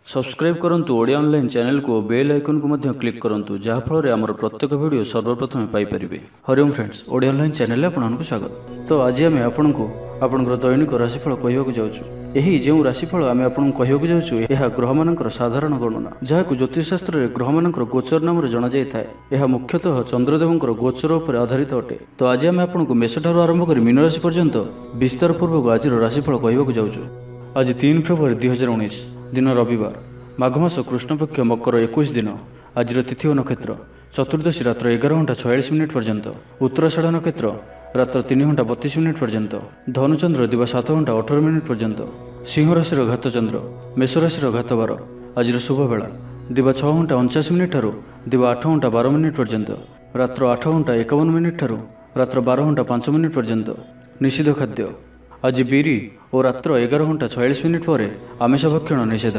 Subscribe करंतु Odia online channel को bell icon को मध्य क्लिक करंतु जहाँ फल आमर प्रत्येक वीडियो सर्वप्रथम Piper. Hariom friends, Odia online channel आपको स्वागत। तो आज आम आपको आपंकर दैनिक राशिफल कहवाक जाऊँ। यही जो राशिफल आम आपको कहवाक जाऊँ यह ग्रह मानकर साधारण गणना जहाँ ज्योतिषशास्त्र में ग्रह मानकर गोचर नाम जना जाए। यह मुख्यतः चंद्रदेवंकर गोचर उपर आधारित अटे। तो आज आम आपको मेष ठार आरंभ कर मीन राशि पर्यंत विस्तार पूर्वक आज राशिफल कहवाक जाऊँ। आज 3 फेब्रुआरी 2019 दिन रविवार, माघ मास कृष्णपक्ष मकर 21 दिन। आज तिथि और नक्षत्र चतुर्दशी रात्र 11:46 पर्यंत, उत्तराषाढ़ नक्षत्र रात्र 3:32 पर्यंत, धनुचंद्र दिवा 7:18 पर्यंत, सिंह राशि घात चंद्र मेष राशि घात बार। आज शुभ बेला दिवा 6:49 ठारू दिवा 8:12 पर्यंत, रात्र 8:51 ठारू रात्र 12:05 पर्यंत। निषिद्ध खाद्य आज बीरी और रात्र 11:46 पर आमिष भक्षण निषेध।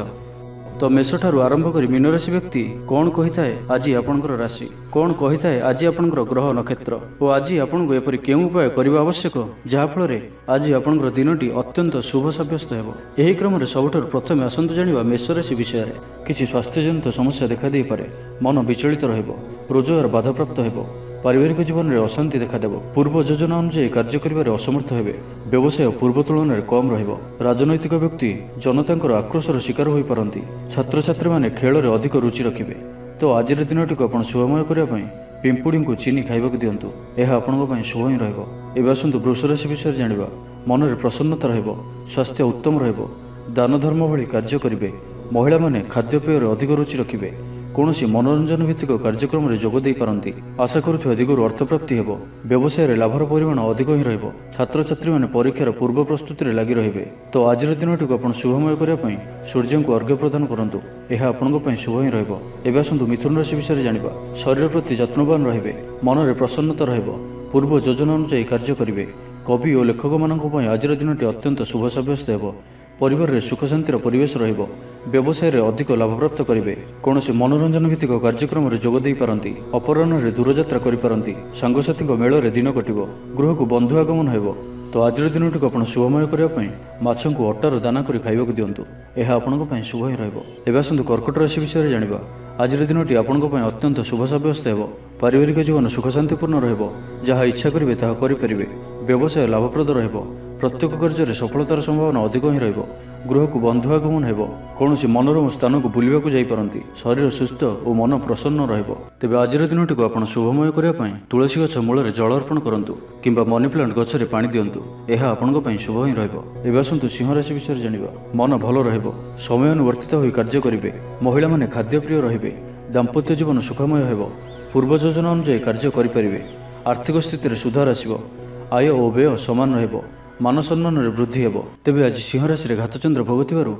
तो मेष ठारू आरंभ कर मीन राशि व्यक्ति कौन कही थाए आज आपणकर राशि, कौन कही थाए आज आपणकर ग्रह नक्षत्र और आज आपको एपरी केउं उपाय करबा आवश्यक जहाँफल आज आपणकर दिनटी अत्यंत शुभ सब्यस्त हेबो। एही क्रम में सबुठारु प्रथमे आसंतु जानिबा मेष राशि विषय में। किछि स्वास्थ्यजनित समस्या देखा दे पारे, मन विचलित रहिबो, रोजगार बाधाप्राप्त हेबो, पारिवारिक जीवन में अशांति देखादेव, पूर्व योजना अनुसार कार्य करिबारे असमर्थ हेबे, व्यवसाय पूर्व तुलन में कम रहिबो, राजनैतिक व्यक्ति जनतांकर आक्रोशर शिकार होई पारंती, छात्र छात्री माने खेल में अधिक रुचि रखिबे। तो आज दिनटी को आपण शुभमय करने पिंपुड़ी को चीनी खाइबाक दियंतु, यह आपण शुभ ही रहिबो। एबे आसंतु वृष राशि विषय जानिबा। मन में प्रसन्नता रहिबो, स्वास्थ्य उत्तम रहिबो, दान धर्म भली कार्य करिबे, महिला माने खाद्यपेय अधिक रुचि रखिबे, कौन मनोरंजन भित्तिक कार्यक्रम में जोग दे पारंती, आशा करुवा दिगरू अर्थप्राप्ति हेबो, व्यवसाय लाभर परिमाण अधिक ही रहिबो, छात्र छात्री माने परीक्षार पूर्व प्रस्तुति में लगी रहिबे। तो आज दिनटी को आपण शुभमय करने सूर्य को अर्घ्य प्रदान करंतु, यह आपण शुभ ही रहिबो। एबे आसंतु मिथुन राशि विषय जानिबा। शरीर प्रति जत्नवान रहिबे, मन में प्रसन्नता रहिबो, पूर्व योजना अनुसार कार्य करिबे। कवि और लेखक मानक आज दिनटी अत्यंत शुभ सब्यस्त हेबो। परिवार में सुख शांतिर परिवेश रहिबो, व्यवसाय रे अधिक लाभ प्राप्त करिवे, कौन मनोरंजन भित्तिक कार्यक्रम में जोग दे पारंती, अपराह्न रे दूरयात्रा करि पारंती, सांगसाथी मेल रे दिन कटिबो, गृह को बंधु आगमन हेबो। तो आज दिनटी को आपण शुभमय करने माछ को अटार दाना करि खाइबाक दियंतु, यह आपण शुभ ही रहिबो। एबे आसंतु कर्कट राशि विषय जानिबा। आज दिनटी आपण अत्यंत शुभ सब्यस्त हेबो। पारिवारिक जीवन सुख शांतिपूर्ण रहिबो, जहाँ इच्छा करिवे ताहा करि परिबे, व्यवसाय लाभप्रद रहिबो, प्रत्येक कार्य सफलतार संभावना अधिक ही रहिबो, गृह को बंधु आगमन हेबो, कौन मनोरम स्थान को बुलवाक जाई पारंती, शरीर सुस्थ और मन प्रसन्न रहिबो। तेबे आज दिनटी को आपण शुभमय करने तुलसी गछ मूल जल अर्पण करंतु किंबा मनी प्लांट गछरे पानी दियंतु, यह आपण शुभ ही रहिबो। एबे आसंतु सिंह राशि विषय जानिबा। मन भल रहिबो, समय अनुवर्तित होई कार्य करिवे, महिला माने खाद्यप्रिय रहिबे, दाम्पत्य जीवन सुखमय हेबो, पूर्व योजना अनुसार कार्य करि परिबे, आर्थिक स्थिति सुधार आसिबो, आय और व्यय समान रहिबो, मान सम्मान वृद्धि हेबो। तेबे आज सिंह राशि घातचंद्र भोगुथिबारु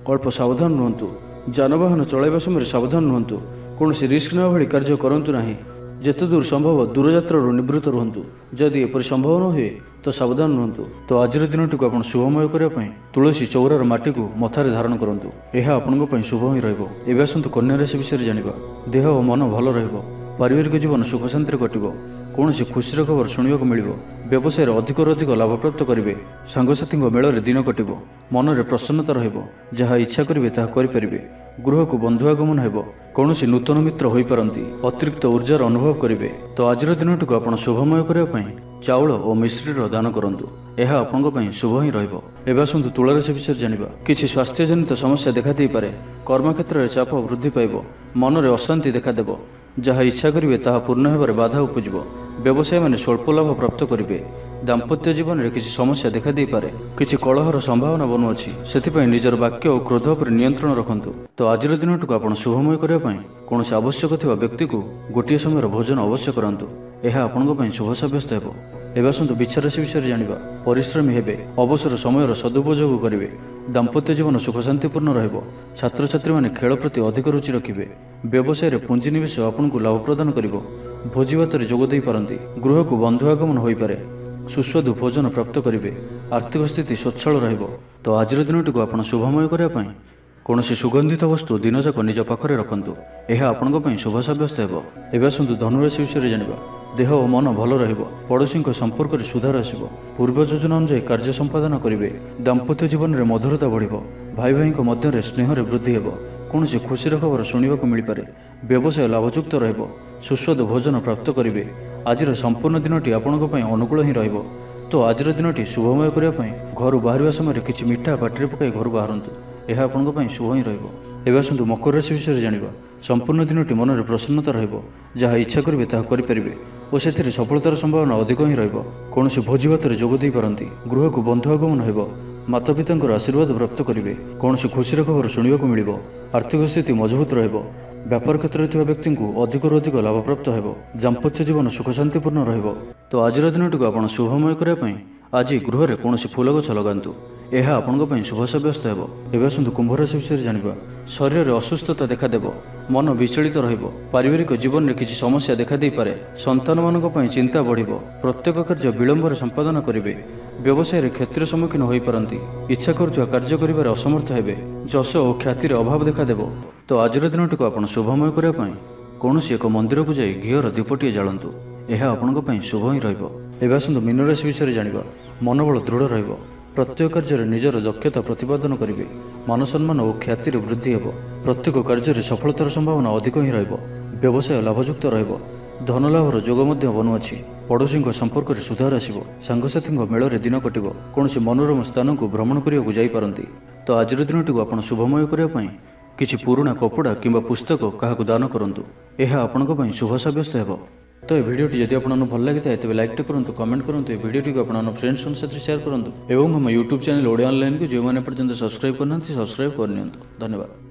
अल्प सावधान रुहंतु, जानवाहन चलाइबा समय सावधान रुहंतु, कौन रिस्क नेबा भली कार्य करंतु नाही, जेते दूर संभव दूरयात्रारू निवृत्त रुहंतु, जदि एपरि संभव न हुए तो सावधान रुहंतु। तो आज दिनटी को आपण शुभमय करने तुलसी चौरार माटी को मथारे धारण करंतु, यह आपण शुभ ही रहिबो। एबे आसंतु कन्या राशि विषय जानिबा। देह और मन भल रहिबो, पारिवारिक जीवन सुख शांति कटिबो, कौन खुशीर खबर शुणा मिलिबो, व्यवसाय अधिक लाभ प्राप्त करेंगे, सांगसाथी मेल में दिन कटिबो, मन में प्रसन्नता रहिबो, जहाँ इच्छा करेंगे ताहा करि परिबे, गृह को बंधु आगमन हेबो, कौन नूतन मित्र होई पारंती, अतिरिक्त ऊर्जार अनुभव करेंगे। तो आज दिनटी को आपण शुभमय करने चाउल और मिश्रीर दान करंतु, यह आपण शुभ ही रहिबो। एबे आसंतु तुला राशि विषय जानिबा। किछि स्वास्थ्यजनित समस्या देखा दे पारे, कर्मक्षेत्र में चाप वृद्धि पाइबो, मन में अशांति देखादेव, जहाँ इच्छा करेंगे ताहा पूर्ण हेबारे बाधा उपजिबो, व्यवसाय माने स्वल्प लाभ प्राप्त करेंगे, दाम्पत्य जीवन में किसी समस्या देखा दे पारे, किसी कलहर संभावना बनुअछि, सेथिपई निजर वाक्य और क्रोध पर नियंत्रण रखंतु। तो आज दिनटी को आपण शुभमय करने कौन आवश्यक थिबा व्यक्ति को गोटे समय भोजन अवश्य करंतु, यह आपण शुभ सब्यस्त हेबो। एबे आसंतु बिच्छा राशि विषय जानिबा। परिश्रमी हेबे, अवसर समय सदुपयोग करेंगे, दाम्पत्य जीवन सुख शांतिपूर्ण रहिबो, छात्र छात्री माने खेल प्रति अधिक रुचि रखिबे, व्यवसाय रे पुंजी निवेश आपनको लाभ प्रदान करिबो, भोजी भात जोग दे पारंती, गृह को बंधु आगमन होई पारे, सुस्वादु भोजन प्राप्त करेंगे, आर्थिक स्थिति स्वच्छल रहिबो। तो आज दिनटी को आपण शुभमय करने कौन सुगंधित वस्तु दिन जाक निज पाखरे रखंतु, यह आपण शुभ सब्यस्त हेबो। एबे आसंतु धनुराशि विषय जानिबा। देह और मन भल रहिबो, पड़ोशी संपर्क में सुधार आसिबो, पूर्व योजना अनुसार कार्य संपादन करेंगे, दाम्पत्य जीवन में मधुरता बढ़िबो, भाई भाई मध्य स्नेह वृद्धि हेबो, କୌଣସି ଖୁସିର ଖବର ଶୁଣିବାକୁ ମିଳିପାରେ। ବ୍ୟବସାୟ ଲାଭଯୁକ୍ତ ରହିବ। ସୁସ୍ୱାଦୁ ଭୋଜନ ପ୍ରାପ୍ତ କରିବେ। ଆଜିର ସମ୍ପୂର୍ଣ୍ଣ ଦିନଟି ଆପଣଙ୍କ ପାଇଁ ଅନୁକୂଳ ହିଁ ରହିବ। ତ ଆଜିର ଦିନଟି ଶୁଭମୟ କରିବା ପାଇଁ ଘରୁ ବାହାରିବା ସମୟରେ କିଛି ମିଠା ପାଟିରେ ପକାଇ ଘରୁ ବାହାରନ୍ତୁ। ଏହା ଆପଣଙ୍କ ପାଇଁ ଶୁଭ ହିଁ ରହିବ। ଏବେ ଆସନ୍ତୁ ମକର ରାଶି ବିଷୟରେ ଜାଣିବା। ସମ୍ପୂର୍ଣ୍ଣ ଦିନଟି ମନରେ ପ୍ରସନ୍ନତା ରହିବ। ଯାହା ଇଚ୍ଛା କରିବେ ତାହା କରିପାରିବେ ଓ ସେଥିରେ ସଫଳତାର ସମ୍ଭାବନା ଅଧିକ ହିଁ ରହିବ। କୌଣସି ଭୋଜିଭାତରେ ଯୋଗ ଦେଇପାରନ୍ତି। ଗୃହକୁ ବନ୍ଧୁ ଆଗମନ ହେବ। ମାତାପିତାଙ୍କର ଆଶୀର୍ବାଦ ପ୍ରାପ୍ତ କରିବେ। କୌଣସି ଖୁସିର ଖବର ଶୁଣିବାକୁ ମିଳିବ। ଆର୍ଥିକ ସ୍ଥିତି ମଜବୁତ ରହିବ। ବ୍ୟାପାର କ୍ଷେତ୍ରରେ ଥିବା ବ୍ୟକ୍ତିଙ୍କୁ ଅଧିକରୁ ଅଧିକ ଲାଭପ୍ରାପ୍ତ ହେବ। ଦାମ୍ପତ୍ୟ ଜୀବନ ସୁଖ ଶାନ୍ତିପୂର୍ଣ୍ଣ ରହିବ। ତ ଆଜିର ଦିନଟିକୁ ଆପଣ ଶୁଭମୟ କରିବା ପାଇଁ ଆଜି ଗୃହରେ କୌଣସି ଫୁଲ ଗଛ ଲଗାନ୍ତୁ। ଏହା ଆପଣଙ୍କ ପାଇଁ ଶୁଭ ସାବ୍ୟସ୍ତ ହେବ। ଏବେ ଆସନ୍ତୁ କୁମ୍ଭ ରାଶି ବିଷୟରେ ଜାଣିବା। ଶରୀରରେ ଅସୁସ୍ଥତା ଦେଖାଦେବ। ମନ ବିଚଳିତ ରହିବ। ପାରିବାରିକ ଜୀବନରେ କିଛି ସମସ୍ୟା ଦେଖାଦେଇପାରେ। ସନ୍ତାନମାନଙ୍କ ପାଇଁ ଚିନ୍ତା ବଢ଼ିବ। ପ୍ରତ୍ୟେକ କାର୍ଯ୍ୟ ବିଳମ୍ବରେ ସମ୍ପାଦନ କରିବେ। ବ୍ୟବସାୟରେ କ୍ଷତିର ସମ୍ମୁଖୀନ ହୋଇପାରନ୍ତି। ଇଚ୍ଛା କରୁଥିବା କାର୍ଯ୍ୟ କରିବାରେ ଅସମର୍ଥ ହେବେ। ଯଶ ଓ ଖ୍ୟାତିର ଅଭାବ ଦେଖାଦେବ। ତ ଆଜିର ଦିନଟିକୁ ଆପଣ ଶୁଭମୟ କରିବା ପାଇଁ କୌଣସି ଏକ ମନ୍ଦିରକୁ ଯାଇ ଘିଅର ଦୀପଟିଏ ଜାଳନ୍ତୁ। ଏହା ଆପଣଙ୍କ ପାଇଁ ଶୁଭ ହିଁ ରହିବ। ଏବେ ଆସନ୍ତୁ ମୀନ ରାଶି ବିଷୟରେ ଜାଣିବା। ମନୋବଳ ଦୃଢ଼ ରହିବ। ପ୍ରତ୍ୟେକ କାର୍ଯ୍ୟରେ ନିଜର ଦକ୍ଷତା ପ୍ରତିପାଦନ କରିବେ। ମାନସମ୍ମାନ ଓ ଖ୍ୟାତିରେ ବୃଦ୍ଧି ହେବ। ପ୍ରତ୍ୟେକ କାର୍ଯ୍ୟରେ ସଫଳତାର ସମ୍ଭାବନା ଅଧିକ ହିଁ ରହିବ। ବ୍ୟବସାୟ ଲାଭଯୁକ୍ତ ରହିବ। ଧନଲାଭର ଯୋଗ ମଧ୍ୟ ବନୁଅଛି। ପଡ଼ୋଶୀଙ୍କ ସମ୍ପର୍କରେ ସୁଧାର ଆସିବ। ସାଙ୍ଗସାଥୀଙ୍କ ମେଳରେ ଦିନ କଟିବ। କୌଣସି ମନୋରମ ସ୍ଥାନକୁ ଭ୍ରମଣ କରିବାକୁ ଯାଇପାରନ୍ତି। ତ ଆଜିର ଦିନଟିକୁ ଆପଣ ଶୁଭମୟ କରିବା ପାଇଁ କିଛି ପୁରୁଣା କପଡ଼ା କିମ୍ବା ପୁସ୍ତକ କାହାକୁ ଦାନ କରନ୍ତୁ। ଏହା ଆପଣଙ୍କ ପାଇଁ ଶୁଭ ସାବ୍ୟସ୍ତ ହେବ। ତ ଏ ଭିଡ଼ିଓଟି ଯଦି ଆପଣଙ୍କୁ ଭଲ ଲାଗିଥାଏ ତେବେ ଲାଇକ୍ଟେ କରନ୍ତୁ, କମେଣ୍ଟ କରନ୍ତୁ। ଏ ଭିଡ଼ିଓଟିକୁ ଆପଣଙ୍କ ଫ୍ରେଣ୍ଡସ୍ଙ୍କ ସାଥିରେ ସେୟାର କରନ୍ତୁ ଏବଂ ଆମ ୟୁଟ୍ୟୁବ୍ ଚ୍ୟାନେଲ୍ ଓଡ଼ିଆ ଅନଲାଇନ୍କୁ ଯେଉଁମାନେ ପର୍ଯ୍ୟନ୍ତ ସବସ୍କ୍ରାଇବ୍ କରିନାହାନ୍ତି ସବସ୍କ୍ରାଇବ୍ କରିନିଅନ୍ତୁ। ଧନ୍ୟବାଦ।